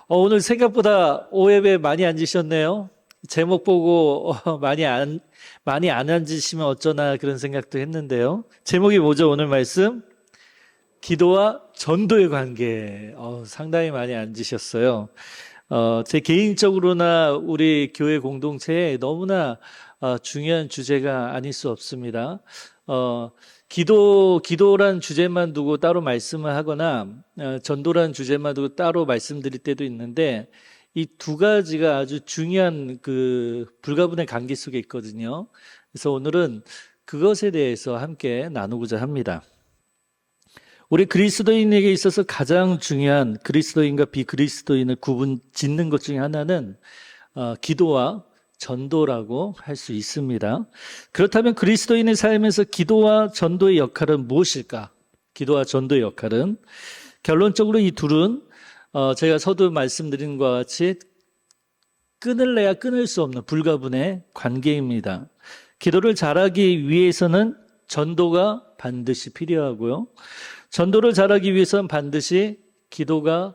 오늘 생각보다 오예배 많이 앉으셨네요. 제목 보고 많이 안 앉으시면 어쩌나 그런 생각도 했는데요. 제목이 뭐죠? 오늘 말씀? 기도와 전도의 관계. 상당히 많이 앉으셨어요. 제 개인적으로나 우리 교회 공동체에 너무나 중요한 주제가 아닐 수 없습니다. 기도란 주제만 두고 따로 말씀을 하거나 전도란 주제만 두고 따로 말씀드릴 때도 있는데 이 두 가지가 아주 중요한 그 불가분의 관계 속에 있거든요. 그래서 오늘은 그것에 대해서 함께 나누고자 합니다. 우리 그리스도인에게 있어서 가장 중요한 그리스도인과 비그리스도인을 구분 짓는 것 중에 하나는 기도와 전도라고 할 수 있습니다. 그렇다면 그리스도인의 삶에서 기도와 전도의 역할은 무엇일까? 기도와 전도의 역할은 결론적으로 이 둘은 제가 서두 말씀드린 것과 같이 끊을래야 끊을 수 없는 불가분의 관계입니다. 기도를 잘하기 위해서는 전도가 반드시 필요하고요. 전도를 잘하기 위해서는 반드시 기도가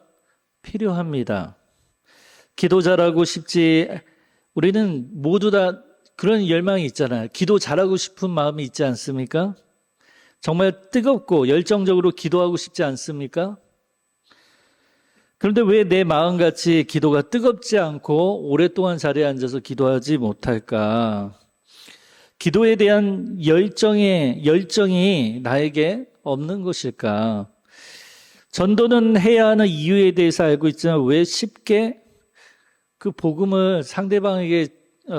필요합니다. 기도 잘하고 싶지, 우리는 모두 다 그런 열망이 있잖아요. 기도 잘하고 싶은 마음이 있지 않습니까? 정말 뜨겁고 열정적으로 기도하고 싶지 않습니까? 그런데 왜 내 마음같이 기도가 뜨겁지 않고 오랫동안 자리에 앉아서 기도하지 못할까? 기도에 대한 열정이 나에게 없는 것일까? 전도는 해야 하는 이유에 대해서 알고 있지만 왜 쉽게 그 복음을 상대방에게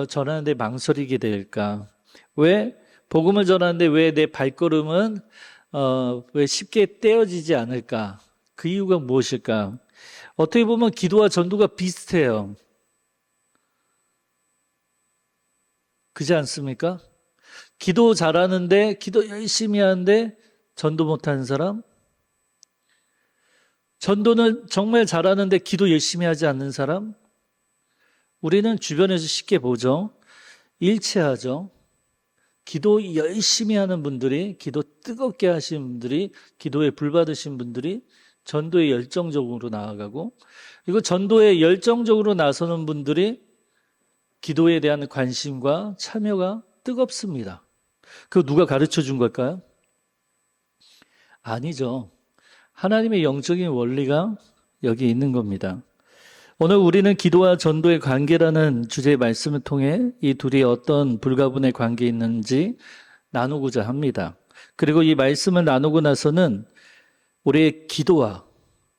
전하는데 망설이게 될까? 왜 복음을 전하는데 왜 내 발걸음은 왜 쉽게 떼어지지 않을까? 그 이유가 무엇일까? 어떻게 보면 기도와 전도가 비슷해요. 그렇지 않습니까? 기도 잘하는데, 기도 열심히 하는데 전도 못하는 사람? 전도는 정말 잘하는데 기도 열심히 하지 않는 사람? 우리는 주변에서 쉽게 보죠. 일치하죠. 기도 열심히 하는 분들이, 기도 뜨겁게 하시는 분들이, 기도에 불받으신 분들이 전도에 열정적으로 나아가고, 그리고 전도에 열정적으로 나서는 분들이 기도에 대한 관심과 참여가 뜨겁습니다. 그거 누가 가르쳐 준 걸까요? 아니죠. 하나님의 영적인 원리가 여기 있는 겁니다. 오늘 우리는 기도와 전도의 관계라는 주제의 말씀을 통해 이 둘이 어떤 불가분의 관계에 있는지 나누고자 합니다. 그리고 이 말씀을 나누고 나서는 우리의 기도와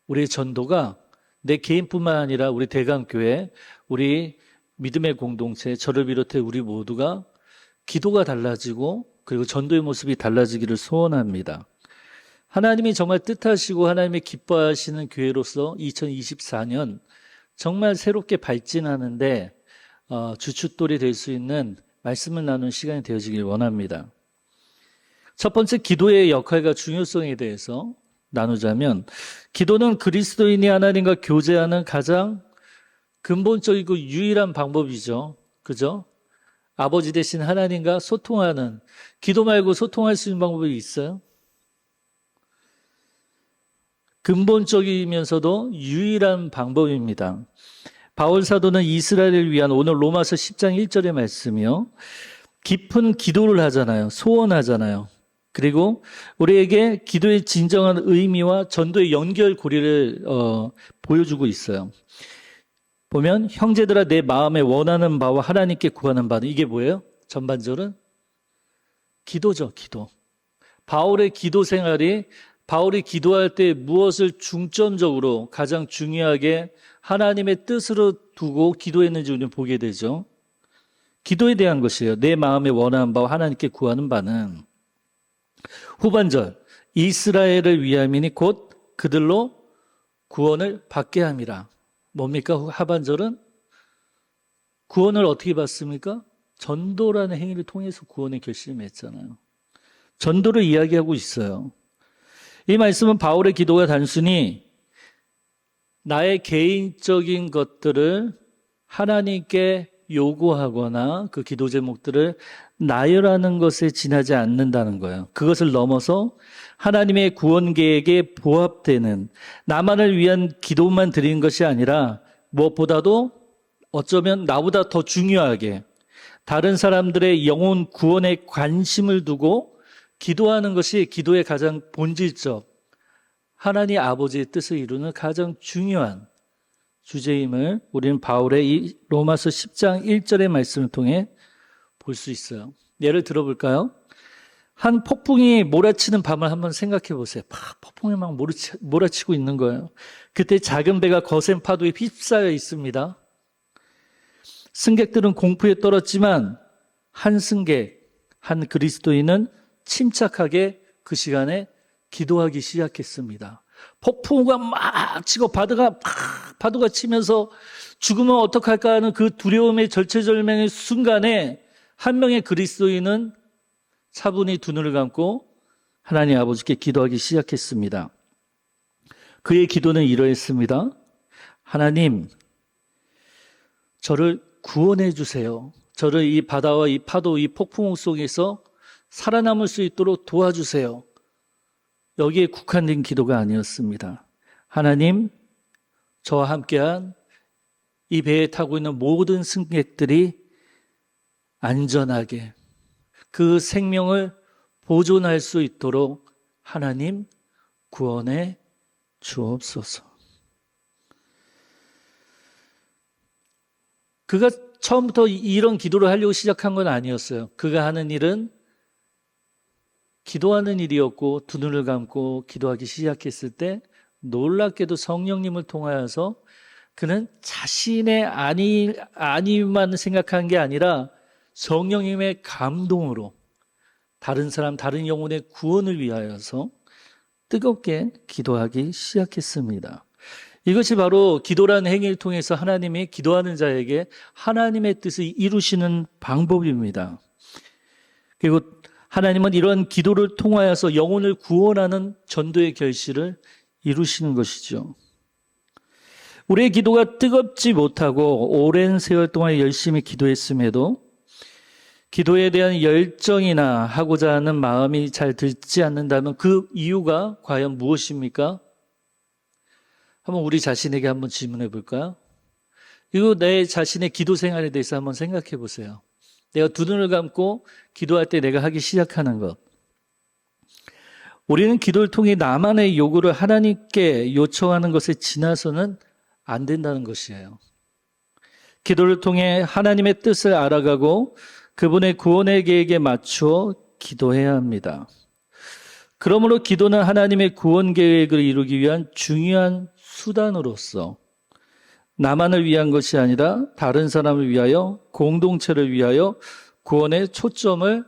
우리의 전도가 내 개인뿐만 아니라 우리 대강교회, 우리 믿음의 공동체, 저를 비롯해 우리 모두가 기도가 달라지고 그리고 전도의 모습이 달라지기를 소원합니다. 하나님이 정말 뜻하시고 하나님이 기뻐하시는 교회로서 2024년 정말 새롭게 발진하는데 주춧돌이 될 수 있는 말씀을 나누는 시간이 되어지길 원합니다. 첫 번째, 기도의 역할과 중요성에 대해서 나누자면, 기도는 그리스도인이 하나님과 교제하는 가장 근본적이고 유일한 방법이죠. 그죠? 아버지 되신 하나님과 소통하는, 기도 말고 소통할 수 있는 방법이 있어요? 근본적이면서도 유일한 방법입니다. 바울 사도는 이스라엘을 위한 오늘 로마서 10장 1절의 말씀이요. 깊은 기도를 하잖아요. 소원하잖아요. 그리고 우리에게 기도의 진정한 의미와 전도의 연결고리를 보여주고 있어요. 보면 형제들아 내 마음에 원하는 바와 하나님께 구하는 바는 이게 뭐예요? 전반절은 기도죠. 기도. 바울의 기도 생활이 바울이 기도할 때 무엇을 중점적으로 가장 중요하게 하나님의 뜻으로 두고 기도했는지 우리는 보게 되죠. 기도에 대한 것이에요. 내 마음에 원하는 바와 하나님께 구하는 바는 후반절 이스라엘을 위함이니 곧 그들로 구원을 받게 함이라. 뭡니까? 하반절은 구원을 어떻게 받습니까? 전도라는 행위를 통해서 구원의 결실을 맺잖아요. 전도를 이야기하고 있어요. 이 말씀은 바울의 기도가 단순히 나의 개인적인 것들을 하나님께 요구하거나 그 기도 제목들을 나열하는 것에 지나지 않는다는 거예요. 그것을 넘어서 하나님의 구원 계획에 부합되는 나만을 위한 기도만 드리는 것이 아니라 무엇보다도 어쩌면 나보다 더 중요하게 다른 사람들의 영혼 구원에 관심을 두고 기도하는 것이 기도의 가장 본질적 하나님 아버지의 뜻을 이루는 가장 중요한 주제임을 우리는 바울의 이 로마서 10장 1절의 말씀을 통해 볼 수 있어요. 예를 들어볼까요? 한 폭풍이 몰아치는 밤을 한번 생각해 보세요. 폭풍이 막 몰아치고 있는 거예요. 그때 작은 배가 거센 파도에 휩싸여 있습니다. 승객들은 공포에 떨었지만 한 승객, 한 그리스도인은 침착하게 그 시간에 기도하기 시작했습니다. 폭풍우가 막 치고 파도가 치면서 죽으면 어떡할까 하는 그 두려움의 절체절명의 순간에 한 명의 그리스도인은 차분히 두 눈을 감고 하나님 아버지께 기도하기 시작했습니다. 그의 기도는 이러했습니다. 하나님, 저를 구원해 주세요. 저를 이 바다와 이 파도, 이 폭풍우 속에서 살아남을 수 있도록 도와주세요. 여기에 국한된 기도가 아니었습니다. 하나님, 저와 함께한 이 배에 타고 있는 모든 승객들이 안전하게 그 생명을 보존할 수 있도록 하나님 구원해 주옵소서. 그가 처음부터 이런 기도를 하려고 시작한 건 아니었어요. 그가 하는 일은 기도하는 일이었고 두 눈을 감고 기도하기 시작했을 때 놀랍게도 성령님을 통하여서 그는 자신의 아니만 생각한 게 아니라 성령님의 감동으로 다른 사람, 다른 영혼의 구원을 위하여서 뜨겁게 기도하기 시작했습니다. 이것이 바로 기도라는 행위를 통해서 하나님이 기도하는 자에게 하나님의 뜻을 이루시는 방법입니다. 그리고 하나님은 이런 기도를 통하여서 영혼을 구원하는 전도의 결실을 이루시는 것이죠. 우리의 기도가 뜨겁지 못하고 오랜 세월 동안 열심히 기도했음에도 기도에 대한 열정이나 하고자 하는 마음이 잘 들지 않는다면 그 이유가 과연 무엇입니까? 한번 우리 자신에게 한번 질문해 볼까요? 그리고 내 자신의 기도 생활에 대해서 한번 생각해 보세요. 내가 두 눈을 감고 기도할 때 내가 하기 시작하는 것. 우리는 기도를 통해 나만의 요구를 하나님께 요청하는 것에 지나서는 안 된다는 것이에요. 기도를 통해 하나님의 뜻을 알아가고 그분의 구원의 계획에 맞추어 기도해야 합니다. 그러므로 기도는 하나님의 구원 계획을 이루기 위한 중요한 수단으로서 나만을 위한 것이 아니라 다른 사람을 위하여 공동체를 위하여 구원의 초점을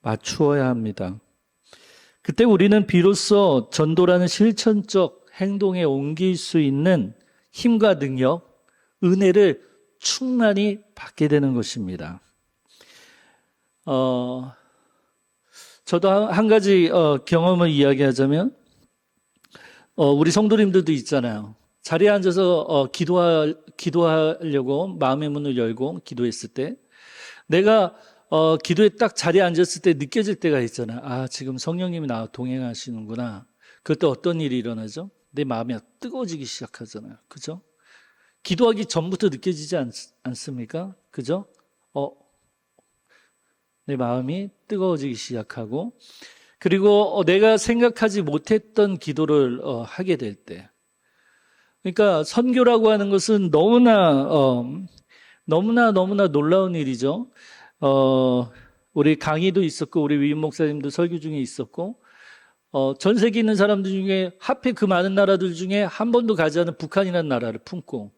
맞추어야 합니다. 그때 우리는 비로소 전도라는 실천적 행동에 옮길 수 있는 힘과 능력, 은혜를 충만히 받게 되는 것입니다. 저도 한 가지 경험을 이야기하자면 우리 성도님들도 있잖아요. 자리에 앉아서 기도하려고 마음의 문을 열고 기도했을 때 내가 기도에 딱 자리에 앉았을 때 느껴질 때가 있잖아요. 아, 지금 성령님이 나와 동행하시는구나. 그때 어떤 일이 일어나죠? 내 마음이 뜨거워지기 시작하잖아요. 그죠? 기도하기 전부터 느껴지지 않습니까? 그죠? 내 마음이 뜨거워지기 시작하고 그리고 내가 생각하지 못했던 기도를 하게 될 때 그러니까 선교라고 하는 것은 너무나 놀라운 일이죠. 우리 강의도 있었고 우리 위임 목사님도 설교 중에 있었고 전 세계에 있는 사람들 중에 하필 그 많은 나라들 중에 한 번도 가지 않은 북한이라는 나라를 품고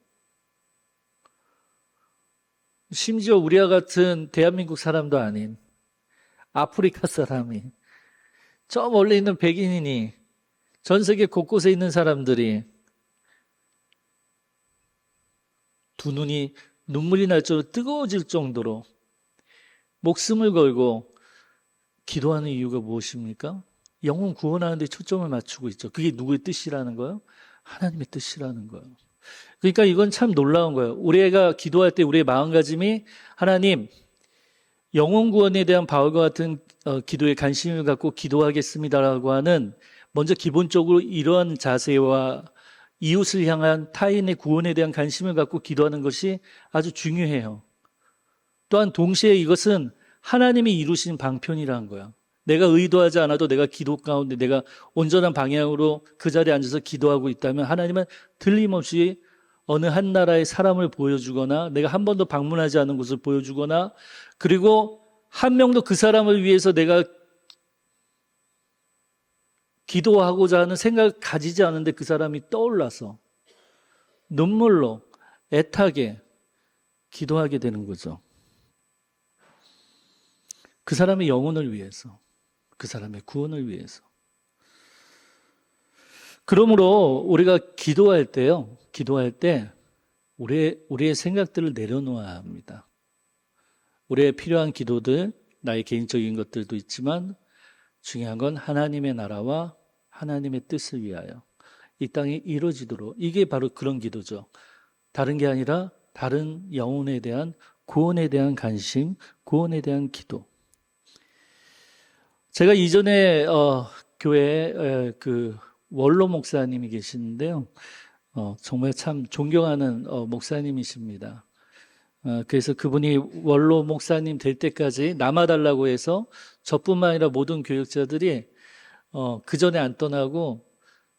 심지어 우리와 같은 대한민국 사람도 아닌 아프리카 사람이 저 멀리 있는 백인인이 전 세계 곳곳에 있는 사람들이 두 눈이 눈물이 날 정도로 뜨거워질 정도로 목숨을 걸고 기도하는 이유가 무엇입니까? 영혼 구원하는 데 초점을 맞추고 있죠. 그게 누구의 뜻이라는 거예요? 하나님의 뜻이라는 거예요. 그러니까 이건 참 놀라운 거예요. 우리가 기도할 때 우리의 마음가짐이 하나님, 영혼 구원에 대한 바울과 같은 기도에 관심을 갖고 기도하겠습니다라고 하는 먼저 기본적으로 이러한 자세와 이웃을 향한 타인의 구원에 대한 관심을 갖고 기도하는 것이 아주 중요해요. 또한 동시에 이것은 하나님이 이루신 방편이라는 거야. 내가 의도하지 않아도 내가 기도 가운데 내가 온전한 방향으로 그 자리에 앉아서 기도하고 있다면 하나님은 틀림없이 어느 한 나라의 사람을 보여주거나 내가 한 번도 방문하지 않은 곳을 보여주거나 그리고 한 명도 그 사람을 위해서 내가 기도하고자 하는 생각을 가지지 않은데 그 사람이 떠올라서 눈물로 애타게 기도하게 되는 거죠. 그 사람의 영혼을 위해서, 그 사람의 구원을 위해서. 그러므로 우리가 기도할 때요, 기도할 때 우리의 생각들을 내려놓아야 합니다. 우리의 필요한 기도들, 나의 개인적인 것들도 있지만 중요한 건 하나님의 나라와 하나님의 뜻을 위하여 이 땅이 이루어지도록, 이게 바로 그런 기도죠. 다른 게 아니라 다른 영혼에 대한 구원에 대한 관심, 구원에 대한 기도. 제가 이전에 교회에 그 원로 목사님이 계시는데요. 정말 참 존경하는 목사님이십니다. 그래서 그분이 원로 목사님 될 때까지 남아달라고 해서 저뿐만 아니라 모든 교역자들이 그 전에 안 떠나고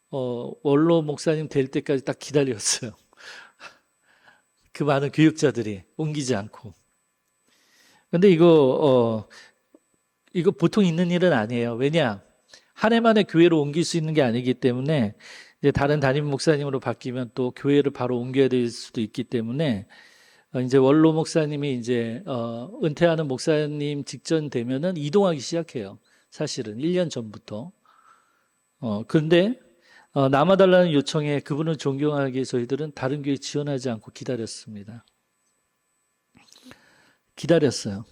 원로 목사님 될 때까지 딱 기다렸어요. 그 많은 교역자들이 옮기지 않고. 근데 이거 보통 있는 일은 아니에요. 왜냐? 한 해만에 교회로 옮길 수 있는 게 아니기 때문에 이제 다른 담임 목사님으로 바뀌면 또 교회를 바로 옮겨야 될 수도 있기 때문에 이제 원로 목사님이 이제 은퇴하는 목사님 직전 되면은 이동하기 시작해요. 사실은 1년 전부터. 그런데 남아달라는 요청에 그분을 존경하기 위해 저희들은 다른 교회 지원하지 않고 기다렸습니다. 기다렸어요.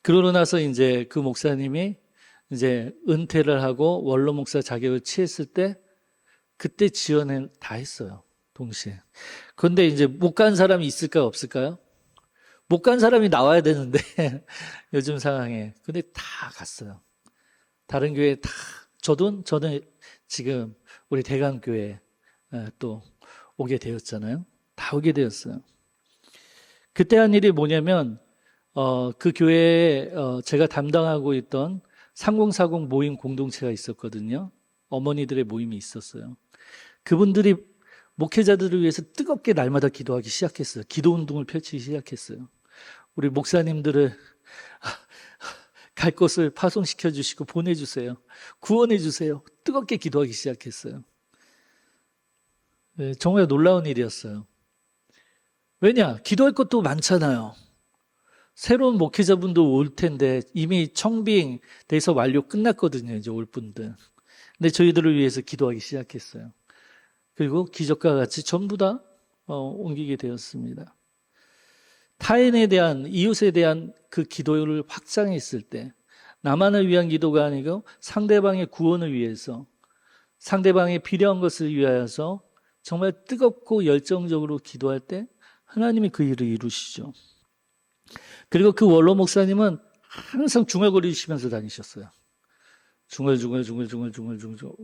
그러고 나서 이제 그 목사님이 이제 은퇴를 하고 원로 목사 자격을 취했을 때 그때 지원을 다 했어요. 동시에. 그런데 이제 못 간 사람이 있을까요? 없을까요? 못 간 사람이 나와야 되는데 요즘 상황에. 근데 다 갔어요. 다른 교회 다. 저는 지금 우리 대강교회 또 오게 되었잖아요. 다 오게 되었어요. 그때 한 일이 뭐냐면 그 교회에 제가 담당하고 있던 3040 모임 공동체가 있었거든요. 어머니들의 모임이 있었어요. 그분들이 목회자들을 위해서 뜨겁게 날마다 기도하기 시작했어요. 기도 운동을 펼치기 시작했어요. 우리 목사님들을 갈 곳을 파송시켜 주시고 보내주세요. 구원해 주세요. 뜨겁게 기도하기 시작했어요. 네, 정말 놀라운 일이었어요. 왜냐? 기도할 것도 많잖아요. 새로운 목회자분도 올 텐데 이미 청빙돼서 완료 끝났거든요. 이제 올 분들. 근데 저희들을 위해서 기도하기 시작했어요. 그리고 기적과 같이 전부 다 옮기게 되었습니다. 타인에 대한, 이웃에 대한 그 기도를 확장했을 때 나만을 위한 기도가 아니고 상대방의 구원을 위해서, 상대방의 필요한 것을 위하여서 정말 뜨겁고 열정적으로 기도할 때 하나님이 그 일을 이루시죠. 그리고 그 원로 목사님은 항상 중얼거리시면서 다니셨어요. 중얼.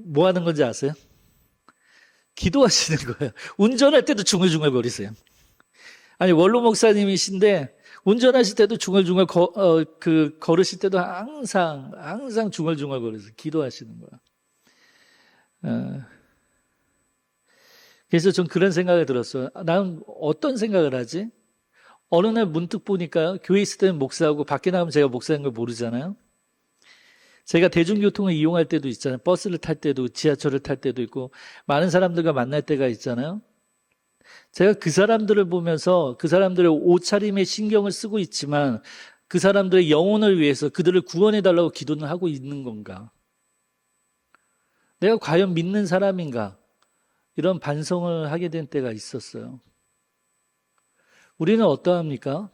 뭐 하는 건지 아세요? 기도하시는 거예요. 운전할 때도 중얼중얼거리세요. 아니, 원로 목사님이신데 운전하실 때도 중얼중얼 걸으실 때도 항상 중얼중얼거리세요. 기도하시는 거예요. 그래서 전 그런 생각이 들었어요. 나는 어떤 생각을 하지? 어느 날 문득 보니까 교회 있을 때는 목사하고 밖에 나가면 제가 목사인 걸 모르잖아요. 제가 대중교통을 이용할 때도 있잖아요. 버스를 탈 때도, 지하철을 탈 때도 있고 많은 사람들과 만날 때가 있잖아요. 제가 그 사람들을 보면서 그 사람들의 옷차림에 신경을 쓰고 있지만 그 사람들의 영혼을 위해서 그들을 구원해달라고 기도는 하고 있는 건가? 내가 과연 믿는 사람인가? 이런 반성을 하게 된 때가 있었어요. 우리는 어떠합니까?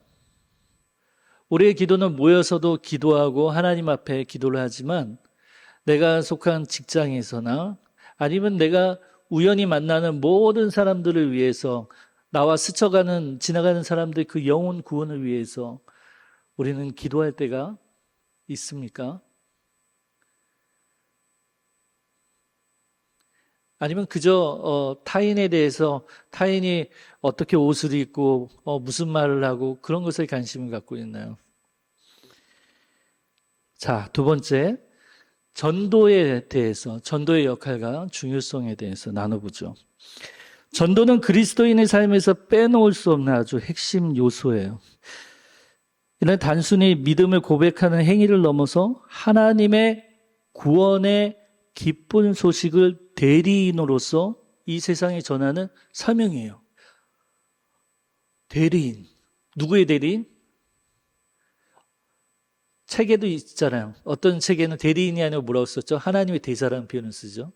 우리의 기도는 모여서도 기도하고 하나님 앞에 기도를 하지만 내가 속한 직장에서나 아니면 내가 우연히 만나는 모든 사람들을 위해서, 나와 지나가는 사람들 그 영혼 구원을 위해서 우리는 기도할 때가 있습니까? 아니면 그저 타인에 대해서, 타인이 어떻게 옷을 입고 무슨 말을 하고 그런 것에 관심을 갖고 있나요? 자, 두 번째, 전도에 대해서, 전도의 역할과 중요성에 대해서 나눠보죠. 전도는 그리스도인의 삶에서 빼놓을 수 없는 아주 핵심 요소예요. 이는 단순히 믿음을 고백하는 행위를 넘어서 하나님의 구원의 기쁜 소식을 대리인으로서 이 세상에 전하는 사명이에요. 대리인. 누구의 대리인? 책에도 있잖아요. 어떤 책에는 대리인이 아니라 뭐라고 썼죠? 하나님의 대사라는 표현을 쓰죠.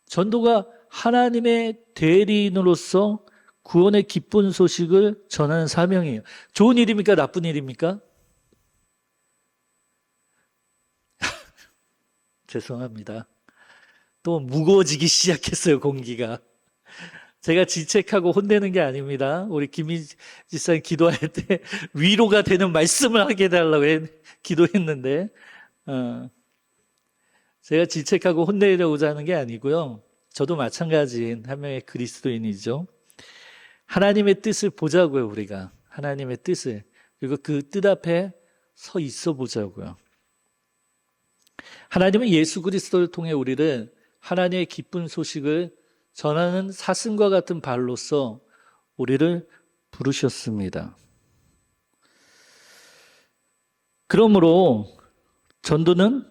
전도가 하나님의 대리인으로서 구원의 기쁜 소식을 전하는 사명이에요. 좋은 일입니까? 나쁜 일입니까? 죄송합니다. 또 무거워지기 시작했어요, 공기가. 제가 지책하고 혼내는 게 아닙니다. 우리 김민지 집사님 기도할 때 위로가 되는 말씀을 하게 해달라고 기도했는데, 제가 지책하고 혼내려고자 하는 게 아니고요. 저도 마찬가지인 한 명의 그리스도인이죠. 하나님의 뜻을 보자고요, 우리가. 하나님의 뜻을. 그리고 그 뜻 앞에 서 있어 보자고요. 하나님은 예수 그리스도를 통해 우리를 하나님의 기쁜 소식을 전하는 사슴과 같은 발로서 우리를 부르셨습니다. 그러므로 전도는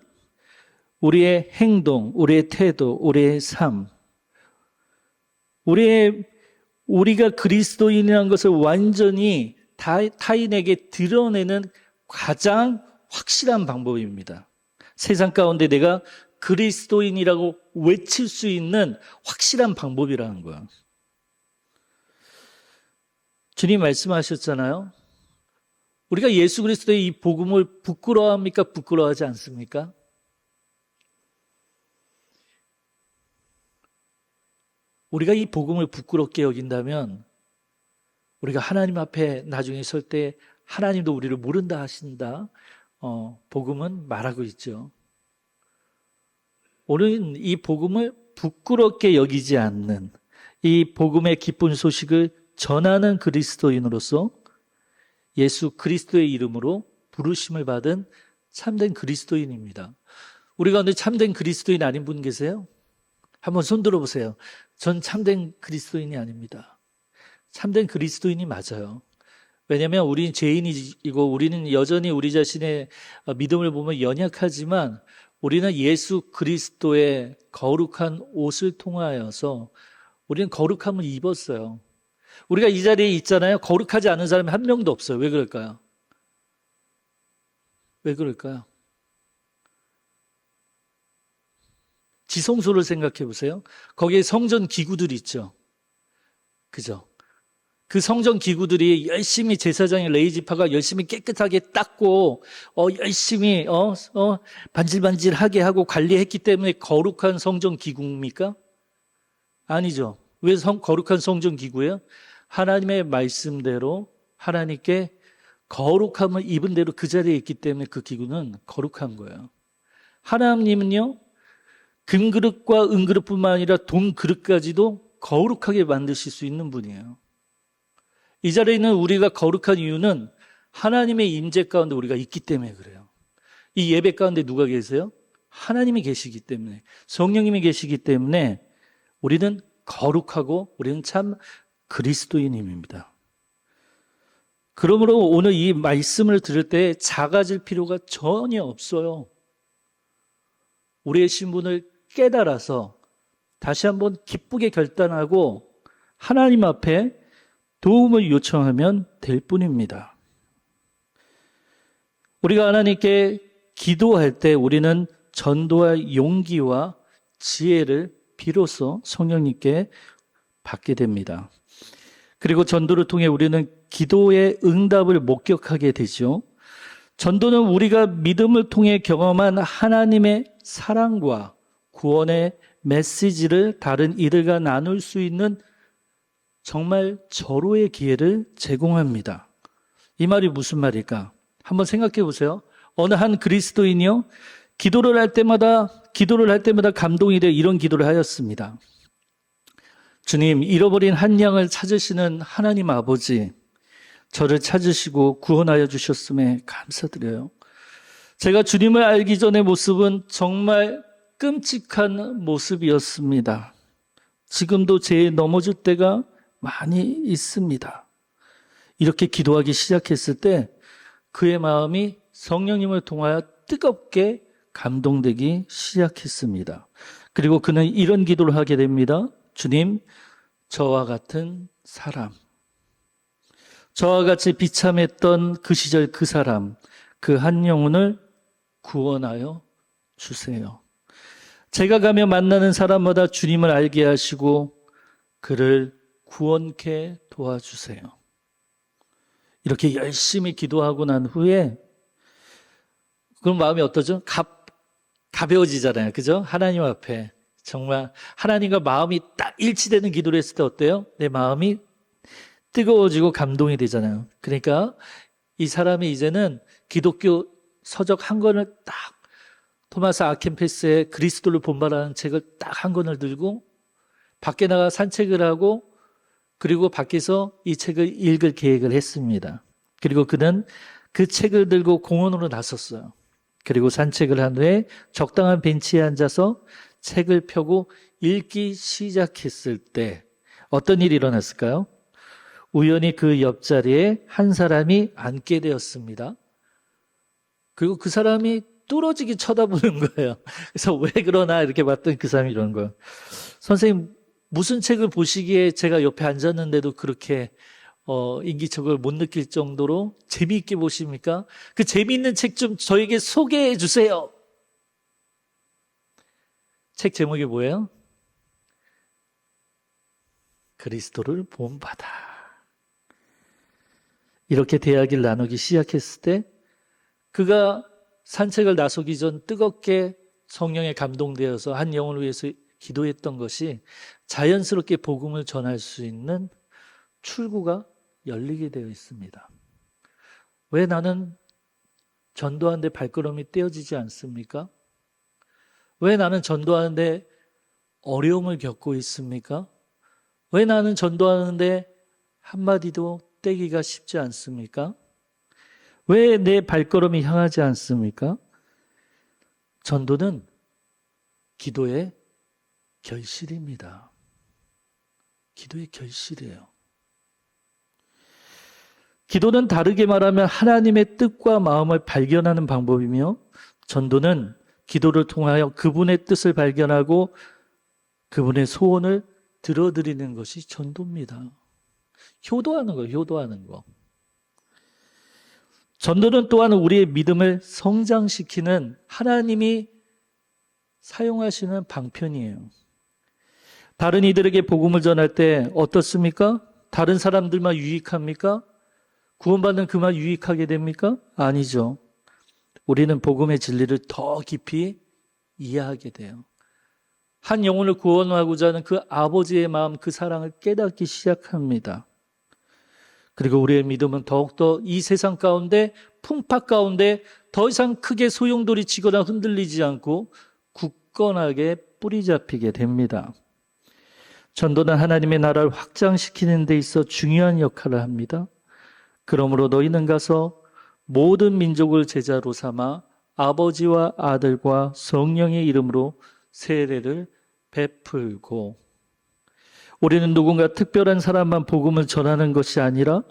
우리의 행동, 우리의 태도, 우리의 삶, 우리가 그리스도인이라는 것을 완전히 타인에게 드러내는 가장 확실한 방법입니다. 세상 가운데 내가 그리스도인이라고 외칠 수 있는 확실한 방법이라는 거야. 주님 말씀하셨잖아요. 우리가 예수 그리스도의 이 복음을 부끄러워합니까? 부끄러워하지 않습니까? 우리가 이 복음을 부끄럽게 여긴다면 우리가 하나님 앞에 나중에 설 때 하나님도 우리를 모른다 하신다. 복음은 말하고 있죠. 우리는 이 복음을 부끄럽게 여기지 않는, 이 복음의 기쁜 소식을 전하는 그리스도인으로서 예수 그리스도의 이름으로 부르심을 받은 참된 그리스도인입니다. 우리 가운데 참된 그리스도인 아닌 분 계세요? 한번 손 들어보세요. 전 참된 그리스도인이 아닙니다. 참된 그리스도인이 맞아요. 왜냐하면 우리는 죄인이고 우리는 여전히 우리 자신의 믿음을 보면 연약하지만 우리는 예수 그리스도의 거룩한 옷을 통하여서 우리는 거룩함을 입었어요. 우리가 이 자리에 있잖아요. 거룩하지 않은 사람이 한 명도 없어요. 왜 그럴까요? 왜 그럴까요? 지성소를 생각해 보세요. 거기에 성전 기구들이 있죠. 그죠? 그 성전 기구들이 열심히 제사장의 레위지파가 열심히 깨끗하게 닦고 열심히 반질반질하게 하고 관리했기 때문에 거룩한 성전 기구입니까? 아니죠. 왜 거룩한 성전 기구예요? 하나님의 말씀대로 하나님께 거룩함을 입은 대로 그 자리에 있기 때문에 그 기구는 거룩한 거예요. 하나님은요, 금그릇과 은그릇뿐만 아니라 동그릇까지도 거룩하게 만드실 수 있는 분이에요. 이 자리에 있는 우리가 거룩한 이유는 하나님의 임재 가운데 우리가 있기 때문에 그래요. 이 예배 가운데 누가 계세요? 하나님이 계시기 때문에, 성령님이 계시기 때문에 우리는 거룩하고 우리는 참 그리스도인입니다. 그러므로 오늘 이 말씀을 들을 때 작아질 필요가 전혀 없어요. 우리의 신분을 깨달아서 다시 한번 기쁘게 결단하고 하나님 앞에 도움을 요청하면 될 뿐입니다. 우리가 하나님께 기도할 때 우리는 전도할 용기와 지혜를 비로소 성령님께 받게 됩니다. 그리고 전도를 통해 우리는 기도의 응답을 목격하게 되죠. 전도는 우리가 믿음을 통해 경험한 하나님의 사랑과 구원의 메시지를 다른 이들과 나눌 수 있는 정말 절호의 기회를 제공합니다. 이 말이 무슨 말일까? 한번 생각해 보세요. 어느 한 그리스도인이요, 기도를 할 때마다 감동이 되어 이런 기도를 하였습니다. 주님, 잃어버린 한 양을 찾으시는 하나님 아버지, 저를 찾으시고 구원하여 주셨음에 감사드려요. 제가 주님을 알기 전의 모습은 정말 끔찍한 모습이었습니다. 지금도 죄에 넘어질 때가 많이 있습니다. 이렇게 기도하기 시작했을 때 그의 마음이 성령님을 통하여 뜨겁게 감동되기 시작했습니다. 그리고 그는 이런 기도를 하게 됩니다. 주님, 저와 같은 사람, 저와 같이 비참했던 그 시절 그 사람, 그 한 영혼을 구원하여 주세요. 제가 가며 만나는 사람마다 주님을 알게 하시고 그를 구원케 도와주세요. 이렇게 열심히 기도하고 난 후에 그럼 마음이 어떠죠? 가벼워지잖아요. 그죠? 하나님 앞에 정말 하나님과 마음이 딱 일치되는 기도를 했을 때 어때요? 내 마음이 뜨거워지고 감동이 되잖아요. 그러니까 이 사람이 이제는 기독교 서적 한 권을 딱, 토마스 아켄페스의 그리스도를 본받아라는 책을 딱 한 권을 들고 밖에 나가 산책을 하고 그리고 밖에서 이 책을 읽을 계획을 했습니다. 그리고 그는 그 책을 들고 공원으로 나섰어요. 그리고 산책을 한 후에 적당한 벤치에 앉아서 책을 펴고 읽기 시작했을 때 어떤 일이 일어났을까요? 우연히 그 옆자리에 한 사람이 앉게 되었습니다. 그리고 그 사람이 뚫어지게 쳐다보는 거예요. 그래서 왜 그러나 이렇게 봤더니 그 사람이 이러는 거예요. 선생님, 무슨 책을 보시기에 제가 옆에 앉았는데도 그렇게 인기척을 못 느낄 정도로 재미있게 보십니까? 그 재미있는 책 좀 저에게 소개해 주세요. 책 제목이 뭐예요? 그리스도를 본받아. 이렇게 대화를 나누기 시작했을 때 그가 산책을 나서기 전 뜨겁게 성령에 감동되어서 한 영혼을 위해서 기도했던 것이 자연스럽게 복음을 전할 수 있는 출구가 열리게 되어 있습니다. 왜 나는 전도하는데 발걸음이 떼어지지 않습니까? 왜 나는 전도하는데 어려움을 겪고 있습니까? 왜 나는 전도하는데 한마디도 떼기가 쉽지 않습니까? 왜 내 발걸음이 향하지 않습니까? 전도는 기도의 결실입니다. 기도의 결실이에요. 기도는 다르게 말하면 하나님의 뜻과 마음을 발견하는 방법이며 전도는 기도를 통하여 그분의 뜻을 발견하고 그분의 소원을 들어드리는 것이 전도입니다. 효도하는 거예요. 효도하는 거. 전도는 또한 우리의 믿음을 성장시키는 하나님이 사용하시는 방편이에요. 다른 이들에게 복음을 전할 때 어떻습니까? 다른 사람들만 유익합니까? 구원받는 그만 유익하게 됩니까? 아니죠. 우리는 복음의 진리를 더 깊이 이해하게 돼요. 한 영혼을 구원하고자 하는 그 아버지의 마음, 그 사랑을 깨닫기 시작합니다. 그리고 우리의 믿음은 더욱더 이 세상 가운데, 풍파 가운데 더 이상 크게 소용돌이치거나 흔들리지 않고 굳건하게 뿌리 잡히게 됩니다. 전도는 하나님의 나라를 확장시키는 데 있어 중요한 역할을 합니다. 그러므로 너희는 가서 모든 민족을 제자로 삼아 아버지와 아들과 성령의 이름으로 세례를 베풀고, 우리는 누군가 특별한 사람만 복음을 전하는 것이 아니라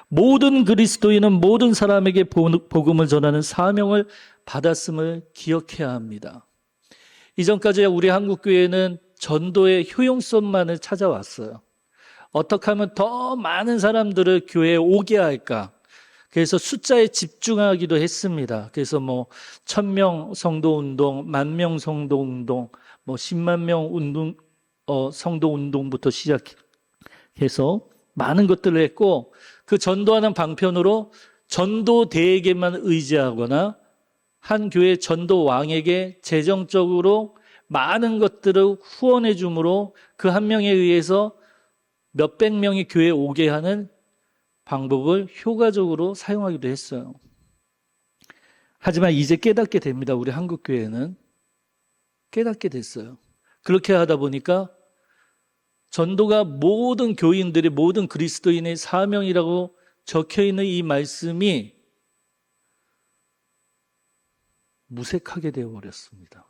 모든 그리스도인은 모든 사람에게 복음을 전하는 사명을 받았음을 기억해야 합니다. 이전까지 우리 한국교회는 전도의 효용성만을 찾아왔어요. 어떻게 하면 더 많은 사람들을 교회에 오게 할까? 그래서 숫자에 집중하기도 했습니다. 그래서 1000명 성도 운동, 10,000명 성도 운동, 10만 명 운동, 성도 운동부터 시작해서 많은 것들을 했고, 그 전도하는 방편으로 전도대에게만 의지하거나 한 교회 전도왕에게 재정적으로 많은 것들을 후원해 줌으로 그 한 명에 의해서 몇백 명이 교회에 오게 하는 방법을 효과적으로 사용하기도 했어요. 하지만 이제 깨닫게 됩니다. 우리 한국교회는 깨닫게 됐어요. 그렇게 하다 보니까 전도가 모든 교인들의, 모든 그리스도인의 사명이라고 적혀있는 이 말씀이 무색하게 되어버렸습니다.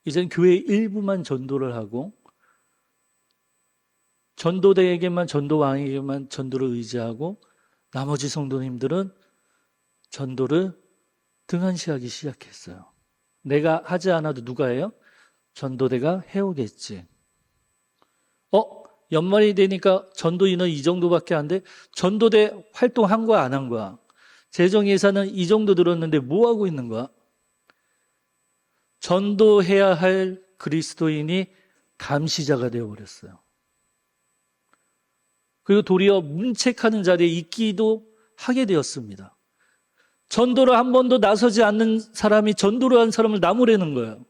이젠 교회 일부만 전도를 하고 전도대에게만, 전도왕에게만 전도를 의지하고 나머지 성도님들은 전도를 등한시하기 시작했어요. 내가 하지 않아도 누가 해요? 전도대가 해오겠지. 연말이 되니까 전도 인원 이 정도밖에 안 돼? 전도대 활동한 거야, 안 한 거야? 재정 예산은 이 정도 들었는데 뭐 하고 있는 거야? 전도해야 할 그리스도인이 감시자가 되어버렸어요. 그리고 도리어 문책하는 자리에 있기도 하게 되었습니다. 전도를 한 번도 나서지 않는 사람이 전도를 한 사람을 나무라는 거예요.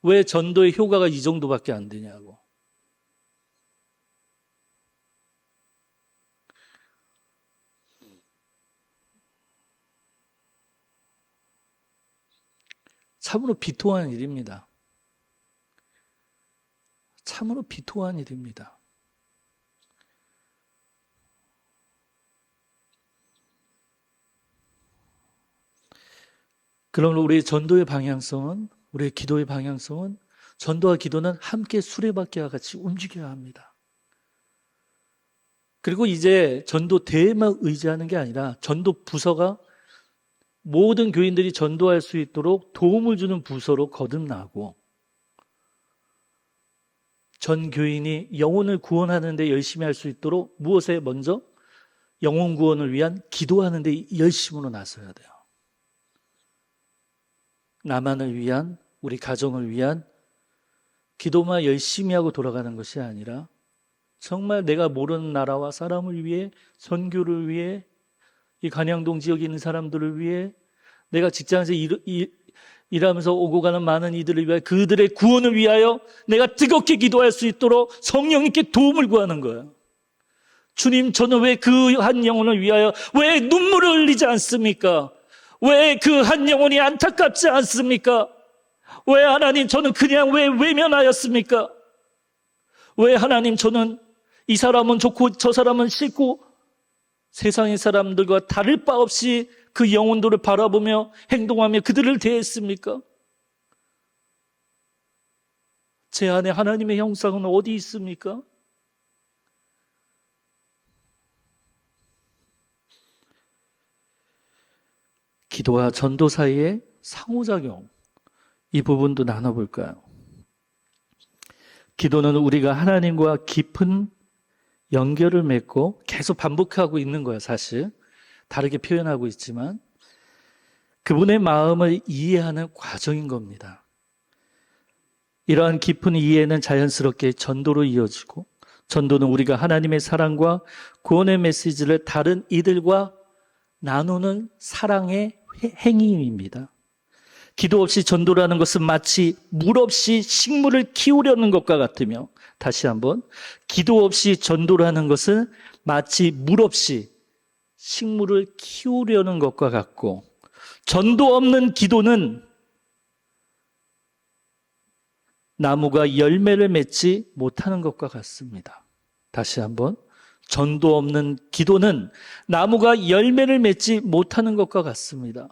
왜 전도의 효과가 이 정도밖에 안 되냐고. 참으로 비통한 일입니다. 참으로 비통한 일입니다. 그러므로 우리의 전도의 방향성은, 우리의 기도의 방향성은 전도와 기도는 함께 수레바퀴와 같이 움직여야 합니다. 그리고 이제 전도대에만 의지하는 게 아니라 전도 부서가 모든 교인들이 전도할 수 있도록 도움을 주는 부서로 거듭나고 전 교인이 영혼을 구원하는 데 열심히 할 수 있도록 무엇에 먼저? 영혼 구원을 위한 기도하는 데 열심으로 나서야 돼요. 나만을 위한, 우리 가정을 위한 기도만 열심히 하고 돌아가는 것이 아니라 정말 내가 모르는 나라와 사람을 위해, 선교를 위해, 이 간양동 지역에 있는 사람들을 위해, 내가 직장에서 일하면서 오고 가는 많은 이들을 위하여, 그들의 구원을 위하여 내가 뜨겁게 기도할 수 있도록 성령님께 도움을 구하는 거예요. 주님, 저는 왜 그 한 영혼을 위하여 왜 눈물을 흘리지 않습니까? 왜 그 한 영혼이 안타깝지 않습니까? 왜 하나님, 저는 그냥 왜 외면하였습니까? 왜 하나님, 저는 이 사람은 좋고 저 사람은 싫고 세상의 사람들과 다를 바 없이 그 영혼들을 바라보며 행동하며 그들을 대했습니까? 제 안에 하나님의 형상은 어디 있습니까? 기도와 전도 사이의 상호작용, 이 부분도 나눠볼까요? 기도는 우리가 하나님과 깊은 연결을 맺고 계속 반복하고 있는 거예요, 사실. 다르게 표현하고 있지만 그분의 마음을 이해하는 과정인 겁니다. 이러한 깊은 이해는 자연스럽게 전도로 이어지고, 전도는 우리가 하나님의 사랑과 구원의 메시지를 다른 이들과 나누는 사랑의 행위입니다. 기도 없이 전도라는 것은 마치 물 없이 식물을 키우려는 것과 같으며, 다시 한번, 기도 없이 전도라는 것은 마치 물 없이 식물을 키우려는 것과 같고, 전도 없는 기도는 나무가 열매를 맺지 못하는 것과 같습니다. 다시 한번, 전도 없는 기도는 나무가 열매를 맺지 못하는 것과 같습니다.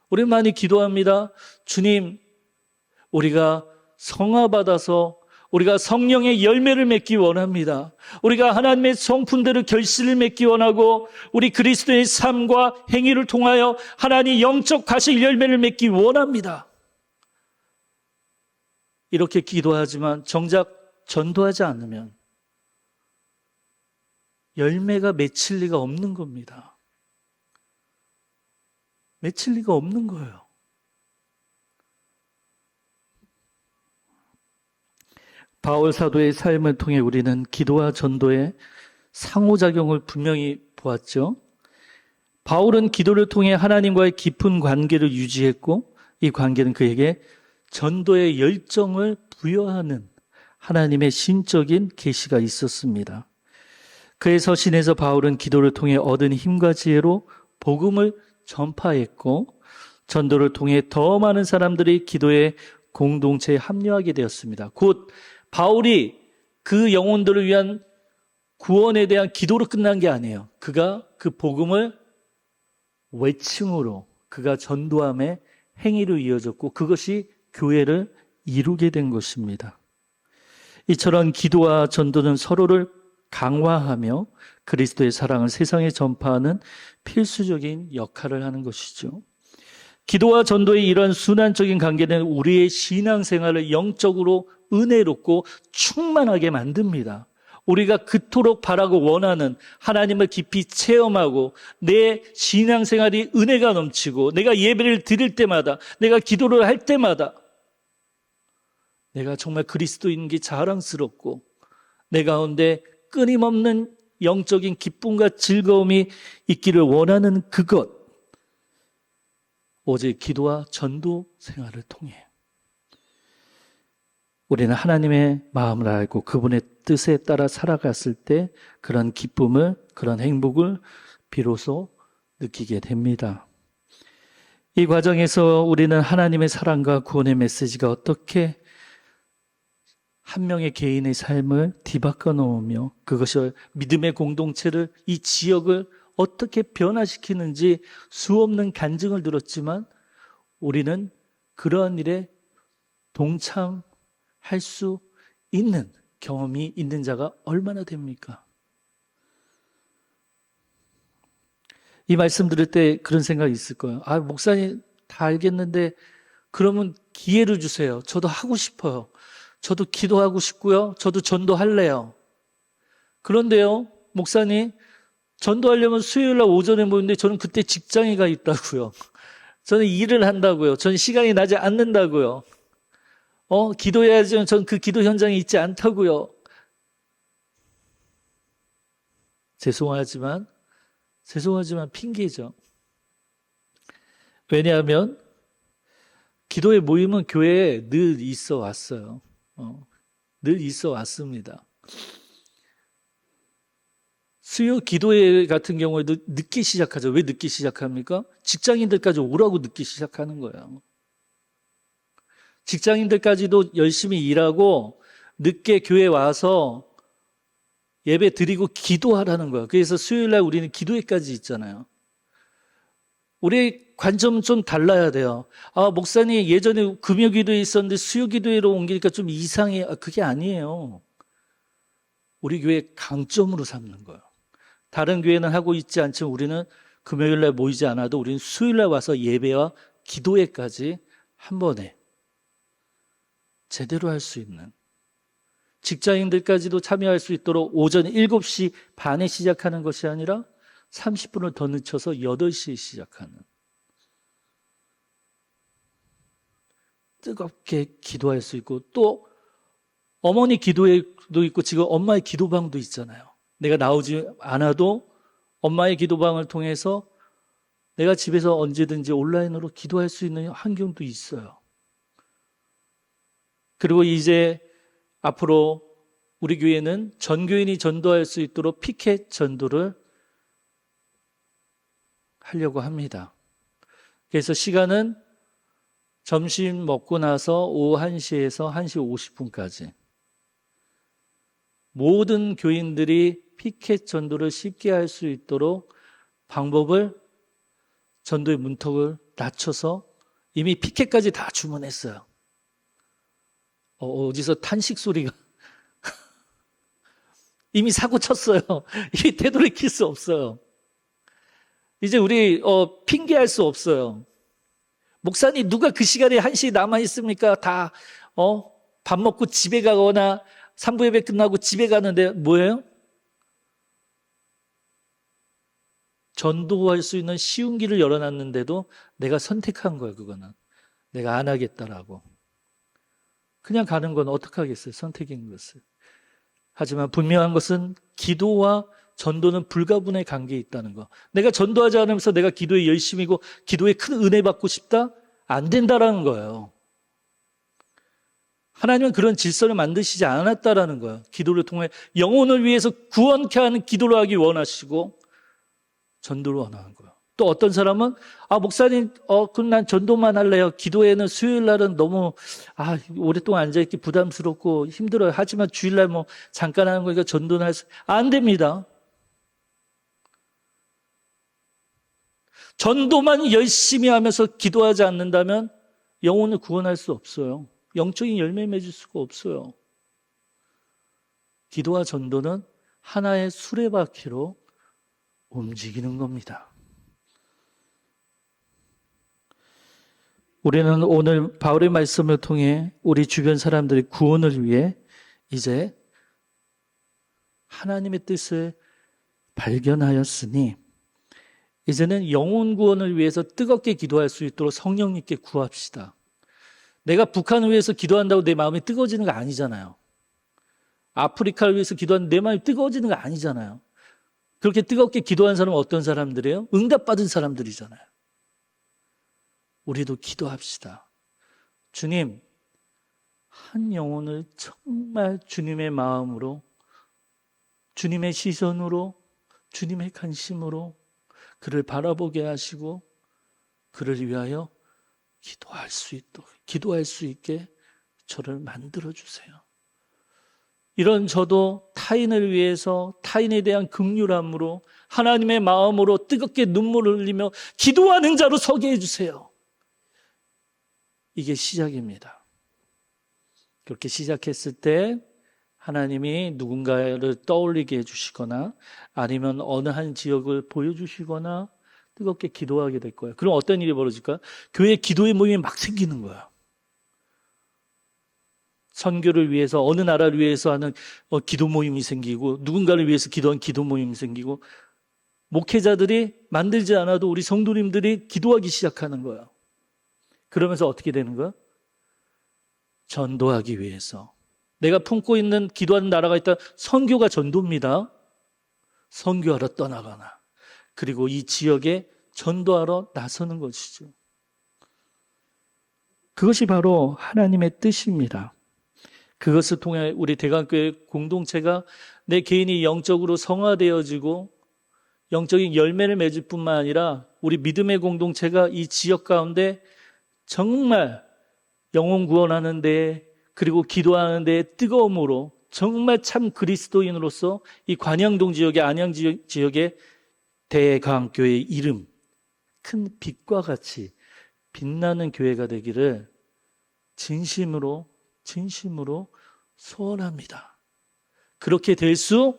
우리 많이 기도합니다. 주님, 우리가 성화받아서 우리가 성령의 열매를 맺기 원합니다. 우리가 하나님의 성품대로 결실을 맺기 원하고 우리 그리스도의 삶과 행위를 통하여 하나님 영적 과실 열매를 맺기 원합니다. 이렇게 기도하지만 정작 전도하지 않으면 열매가 맺힐 리가 없는 겁니다. 맺힐 리가 없는 거예요. 바울 사도의 삶을 통해 우리는 기도와 전도의 상호작용을 분명히 보았죠. 바울은 기도를 통해 하나님과의 깊은 관계를 유지했고 이 관계는 그에게 전도의 열정을 부여하는 하나님의 신적인 계시가 있었습니다. 그의 서신에서 바울은 기도를 통해 얻은 힘과 지혜로 복음을 전파했고 전도를 통해 더 많은 사람들이 기도의 공동체에 합류하게 되었습니다. 곧 바울이 그 영혼들을 위한 구원에 대한 기도로 끝난 게 아니에요. 그가 그 복음을 외침으로, 그가 전도함의 행위로 이어졌고 그것이 교회를 이루게 된 것입니다. 이처럼 기도와 전도는 서로를 강화하며 그리스도의 사랑을 세상에 전파하는 필수적인 역할을 하는 것이죠. 기도와 전도의 이러한 순환적인 관계는 우리의 신앙생활을 영적으로 은혜롭고 충만하게 만듭니다. 우리가 그토록 바라고 원하는 하나님을 깊이 체험하고 내 신앙생활이 은혜가 넘치고 내가 예배를 드릴 때마다, 내가 기도를 할 때마다 내가 정말 그리스도인 게 자랑스럽고 내 가운데 끊임없는 영적인 기쁨과 즐거움이 있기를 원하는 그것, 오직 기도와 전도 생활을 통해 우리는 하나님의 마음을 알고 그분의 뜻에 따라 살아갔을 때 그런 기쁨을, 그런 행복을 비로소 느끼게 됩니다. 이 과정에서 우리는 하나님의 사랑과 구원의 메시지가 어떻게 한 명의 개인의 삶을 뒤바꿔 놓으며 그것이 믿음의 공동체를, 이 지역을 어떻게 변화시키는지 수없는 간증을 들었지만 우리는 그러한 일에 동참할 수 있는 경험이 있는 자가 얼마나 됩니까? 이 말씀 들을 때 그런 생각이 있을 거예요. 아, 목사님 다 알겠는데 그러면 기회를 주세요. 저도 하고 싶어요. 저도 기도하고 싶고요. 저도 전도할래요. 그런데요, 목사님, 전도하려면 수요일 날 오전에 모이는데 저는 그때 직장에 가 있다고요. 저는 일을 한다고요. 저는 시간이 나지 않는다고요. 기도해야지만 저는 그 기도 현장에 있지 않다고요. 죄송하지만 핑계죠. 왜냐하면 기도의 모임은 교회에 늘 있어 왔어요. 늘 있어 왔습니다. 수요 기도회 같은 경우에도 늦게 시작하죠. 왜 늦게 시작합니까? 직장인들까지 오라고 늦게 시작하는 거예요. 직장인들까지도 열심히 일하고 늦게 교회 와서 예배 드리고 기도하라는 거예요. 그래서 수요일날 우리는 기도회까지 있잖아요. 우리의 관점은 좀 달라야 돼요. 아, 목사님 예전에 금요기도에 있었는데 수요기도회로 옮기니까 좀 이상해. 그게 아니에요. 우리 교회 강점으로 삼는 거예요. 다른 교회는 하고 있지 않지만 우리는 금요일날 모이지 않아도 우리는 수요일날 와서 예배와 기도회까지 한 번에 제대로 할 수 있는, 직장인들까지도 참여할 수 있도록 오전 7시 반에 시작하는 것이 아니라 30분을 더 늦춰서 8시에 시작하는, 뜨겁게 기도할 수 있고, 또 어머니 기도회도 있고 지금 엄마의 기도방도 있잖아요. 내가 나오지 않아도 엄마의 기도방을 통해서 내가 집에서 언제든지 온라인으로 기도할 수 있는 환경도 있어요. 그리고 이제 앞으로 우리 교회는 전교인이 전도할 수 있도록 피켓 전도를 하려고 합니다. 그래서 시간은 점심 먹고 나서 오후 1시에서 1시 50분까지 모든 교인들이 피켓 전도를 쉽게 할 수 있도록 방법을, 전도의 문턱을 낮춰서 이미 피켓까지 다 주문했어요. 어디서 탄식 소리가 이미 사고 쳤어요. 이게 되돌이킬 수 없어요. 이제 우리 핑계할 수 없어요. 목사님 누가 그 시간에 1시에 남아 있습니까? 다 밥 먹고 집에 가거나 3부 예배 끝나고 집에 가는데 뭐예요? 전도할 수 있는 쉬운 길을 열어놨는데도 내가 선택한 거예요. 그거는 내가 안 하겠다라고 그냥 가는 건 어떡하겠어요? 선택인 것을. 하지만 분명한 것은 기도와 전도는 불가분의 관계에 있다는 거. 내가 전도하지 않으면서 내가 기도에 열심이고 기도에 큰 은혜 받고 싶다? 안 된다라는 거예요. 하나님은 그런 질서를 만드시지 않았다라는 거예요. 기도를 통해 영혼을 위해서 구원케 하는 기도를 하기 원하시고 전도를 원하는 거예요. 또 어떤 사람은 목사님 그럼 난 전도만 할래요. 기도회는 수요일 날은 너무 오랫동안 앉아있기 부담스럽고 힘들어요. 하지만 주일날 뭐 잠깐 하는 거니까 전도는 안 됩니다. 전도만 열심히 하면서 기도하지 않는다면 영혼을 구원할 수 없어요. 영적인 열매 맺을 수가 없어요. 기도와 전도는 하나의 수레바퀴로 움직이는 겁니다. 우리는 오늘 바울의 말씀을 통해 우리 주변 사람들의 구원을 위해 이제 하나님의 뜻을 발견하였으니 이제는 영혼 구원을 위해서 뜨겁게 기도할 수 있도록 성령님께 구합시다. 내가 북한을 위해서 기도한다고 내 마음이 뜨거워지는 거 아니잖아요. 아프리카를 위해서 기도하는데 내 마음이 뜨거워지는 거 아니잖아요. 그렇게 뜨겁게 기도한 사람은 어떤 사람들이에요? 응답받은 사람들이잖아요. 우리도 기도합시다. 주님, 한 영혼을 정말 주님의 마음으로, 주님의 시선으로, 주님의 관심으로 그를 바라보게 하시고 그를 위하여 기도할 수 있게 저를 만들어주세요. 이런 저도 타인을 위해서 타인에 대한 긍휼함으로 하나님의 마음으로 뜨겁게 눈물을 흘리며 기도하는 자로 서게 해주세요. 이게 시작입니다. 그렇게 시작했을 때 하나님이 누군가를 떠올리게 해주시거나 아니면 어느 한 지역을 보여주시거나 뜨겁게 기도하게 될 거예요. 그럼 어떤 일이 벌어질까? 교회 기도의 모임이 막 생기는 거야. 선교를 위해서 어느 나라를 위해서 하는 기도 모임이 생기고 누군가를 위해서 기도한 기도 모임이 생기고 목회자들이 만들지 않아도 우리 성도님들이 기도하기 시작하는 거야. 그러면서 어떻게 되는 거야? 전도하기 위해서. 내가 품고 있는 기도하는 나라가 있다. 선교가 전도입니다. 선교하러 떠나거나 그리고 이 지역에 전도하러 나서는 것이죠. 그것이 바로 하나님의 뜻입니다. 그것을 통해 우리 대강교회 공동체가 내 개인이 영적으로 성화되어지고 영적인 열매를 맺을 뿐만 아니라 우리 믿음의 공동체가 이 지역 가운데 정말 영혼 구원하는 데 그리고 기도하는 데 뜨거움으로 정말 참 그리스도인으로서 이 관양동 지역의 안양 지역의 대강교회의 이름 큰 빛과 같이 빛나는 교회가 되기를 진심으로 소원합니다. 그렇게 될 수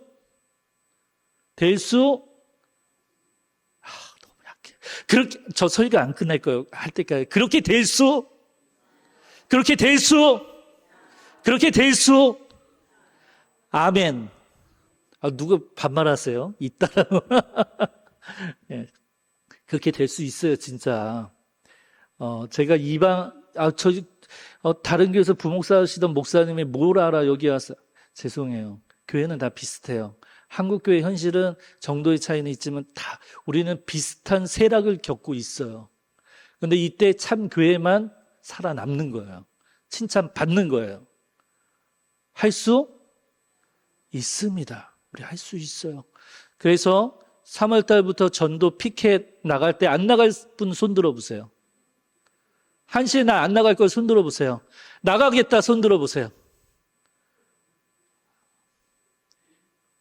너무 약해. 그렇게 저 설교 안 끝날 거예요. 할 때까지 그렇게 될 수 아멘. 누가 반말하세요? 있다라고. 네. 그렇게 될 수 있어요, 진짜. 제가 다른 교회에서 부목사 하시던 목사님이 뭘 알아, 여기 와서. 죄송해요. 교회는 다 비슷해요. 한국교회 현실은 정도의 차이는 있지만 우리는 비슷한 세락을 겪고 있어요. 근데 이때 참 교회만 살아남는 거예요. 칭찬받는 거예요. 할 수 있습니다. 우리 할 수 있어요. 그래서 3월 달부터 전도 피켓 나갈 때 안 나갈 분 손 들어보세요. 1시에 나 안 나갈 걸 손 들어보세요. 나가겠다 손 들어보세요.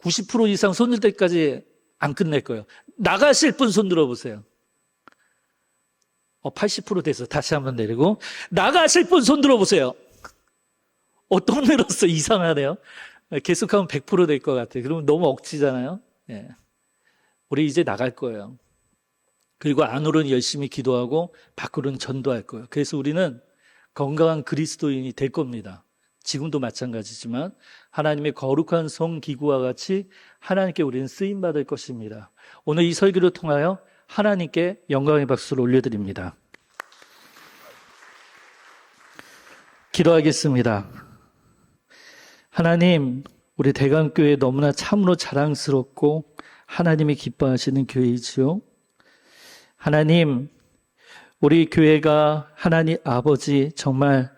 90% 이상 손 들 때까지 안 끝낼 거예요. 나가실 분 손 들어보세요. 80% 돼서 다시 한번 내리고 나가실 분 손 들어보세요. 또 늘었어. 이상하네요. 계속하면 100% 될 것 같아요. 그러면 너무 억지잖아요. 예. 우리 이제 나갈 거예요. 그리고 안으로는 열심히 기도하고 밖으로는 전도할 거예요. 그래서 우리는 건강한 그리스도인이 될 겁니다. 지금도 마찬가지지만 하나님의 거룩한 성기구와 같이 하나님께 우리는 쓰임받을 것입니다. 오늘 이 설교를 통하여 하나님께 영광의 박수를 올려드립니다. 기도하겠습니다. 하나님, 우리 대강교회 너무나 참으로 자랑스럽고 하나님이 기뻐하시는 교회이지요. 하나님, 우리 교회가 하나님 아버지 정말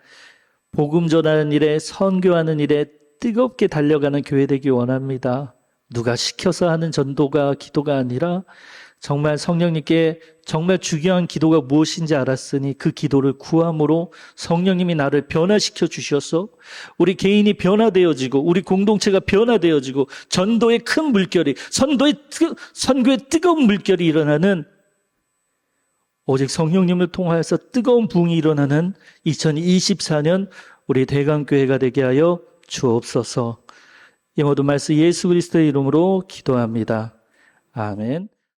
복음 전하는 일에, 선교하는 일에 뜨겁게 달려가는 교회 되기 원합니다. 누가 시켜서 하는 전도가 기도가 아니라 정말 성령님께 정말 중요한 기도가 무엇인지 알았으니 그 기도를 구함으로 성령님이 나를 변화시켜 주셔서 우리 개인이 변화되어지고 우리 공동체가 변화되어지고 전도의 큰 물결이, 선교의 뜨거운 물결이 일어나는, 오직 성령님을 통하여서 뜨거운 부흥이 일어나는 2024년 우리 대강교회가 되게 하여 주옵소서. 이 모든 말씀 예수 그리스도의 이름으로 기도합니다. 아멘.